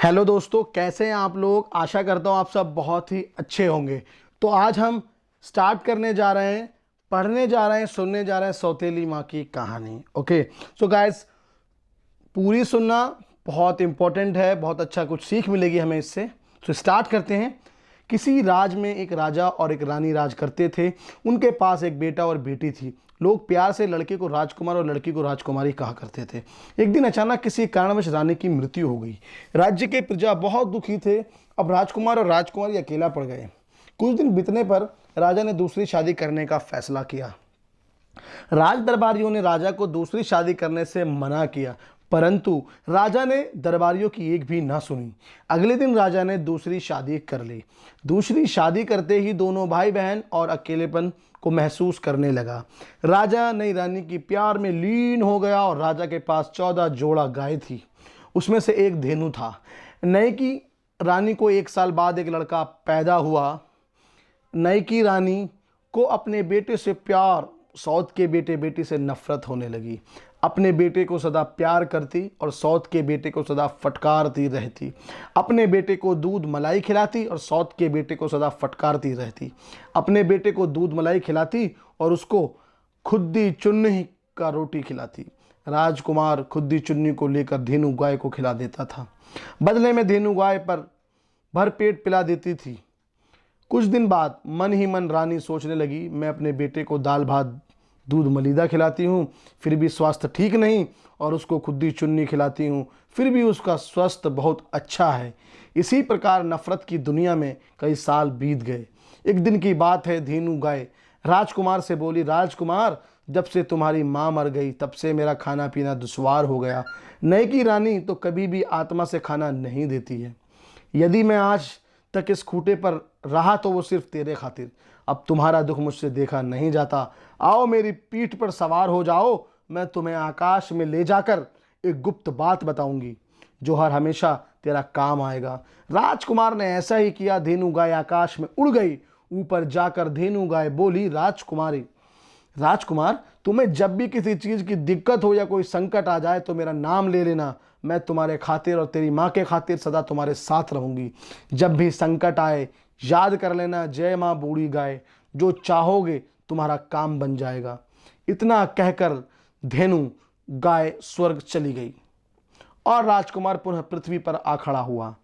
Hello दोस्तों, कैसे हैं आप लोग। आशा करता हूँ आप सब बहुत ही अच्छे होंगे। तो आज हम स्टार्ट करने जा रहे हैं, पढ़ने जा रहे हैं, सुनने जा रहे हैं सौतेली माँ की कहानी। ओके, सो गाइस, पूरी सुनना बहुत इंपॉर्टेंट है, बहुत अच्छा कुछ सीख मिलेगी हमें इससे। तो स्टार्ट करते हैं। किसी राज में एक राजा और एक रानी राज करते थे। उनके पास एक बेटा और बेटी थी। लोग प्यार से लड़के को राजकुमार और लड़की को राजकुमारी कहा करते थे। एक दिन अचानक किसी कारणवश रानी की मृत्यु हो गई। राज्य के प्रजा बहुत दुखी थे। अब राजकुमार और राजकुमारी अकेला पड़ गए। कुछ दिन बीतने पर राजा ने दूसरी शादी करने का फैसला किया। राज दरबारियों ने राजा को दूसरी शादी करने से मना किया, परंतु राजा ने दरबारियों की एक भी ना सुनी। अगले दिन राजा ने दूसरी शादी कर ली। दूसरी शादी करते ही दोनों भाई बहन और अकेलेपन को महसूस करने लगा। राजा नई रानी की प्यार में लीन हो गया और राजा के पास 14 जोड़ा गाय थी। उसमें से एक धेनु था। नई की रानी को 1 साल बाद एक लड़का पैदा हुआ। नई की रानी को अपने बेटे से प्यार, सौत के बेटे बेटी से नफरत होने लगी। अपने बेटे को सदा प्यार करती और सौत के बेटे को सदा फटकारती रहती। अपने बेटे को दूध मलाई खिलाती और सौत के बेटे को सदा फटकारती रहती। अपने बेटे को दूध मलाई खिलाती और उसको खुद्दी चुन्नी का रोटी खिलाती। राजकुमार खुद्दी चुन्नी को लेकर धेनु गाय को खिला देता था। बदले में धेनु गाय पर भर पेट पिला देती थी। कुछ दिन बाद मन ही मन रानी सोचने लगी, मैं अपने बेटे को दाल भात दूध मलीदा खिलाती हूँ फिर भी स्वास्थ्य ठीक नहीं, और उसको खुद्दी चुन्नी खिलाती हूँ फिर भी उसका स्वास्थ्य बहुत अच्छा है। इसी प्रकार नफरत की दुनिया में कई साल बीत गए। एक दिन की बात है, धेनु गाय राजकुमार से बोली, राजकुमार, जब से तुम्हारी माँ मर गई तब से मेरा खाना पीना दुश्वार हो गया। नई की रानी तो कभी भी आत्मा से खाना नहीं देती है। यदि मैं आज तक इस खूंटे पर रहा तो वो सिर्फ तेरे खातिर। अब तुम्हारा दुख मुझसे देखा नहीं जाता। आओ मेरी पीठ पर सवार हो जाओ, मैं तुम्हें आकाश में ले जाकर एक गुप्त बात बताऊंगी जो हर हमेशा तेरा काम आएगा। राजकुमार ने ऐसा ही किया। धेनु गाय आकाश में उड़ गई। ऊपर जाकर धेनु गाय बोली, राजकुमार, तुम्हें जब भी किसी चीज़ की दिक्कत हो या कोई संकट आ जाए तो मेरा नाम ले लेना। मैं तुम्हारे खातिर और तेरी माँ के खातिर सदा तुम्हारे साथ रहूंगी। जब भी संकट आए याद कर लेना, जय माँ बूढ़ी गाय, जो चाहोगे तुम्हारा काम बन जाएगा। इतना कहकर धेनु गाय स्वर्ग चली गई और राजकुमार पुनः पृथ्वी पर आ खड़ा हुआ।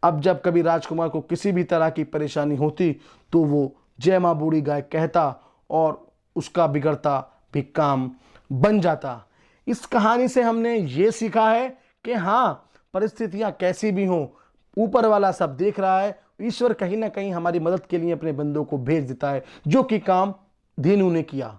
अब जब कभी राजकुमार को किसी भी तरह की परेशानी होती तो वो जय माँ बूढ़ी गाय कहता और उसका बिगड़ता भी काम बन जाता। इस कहानी से हमने ये सीखा है कि हाँ, परिस्थितियां कैसी भी हों, ऊपर वाला सब देख रहा है। ईश्वर कहीं ना कहीं हमारी मदद के लिए अपने बंदों को भेज देता है, जो कि काम धेनु ने किया।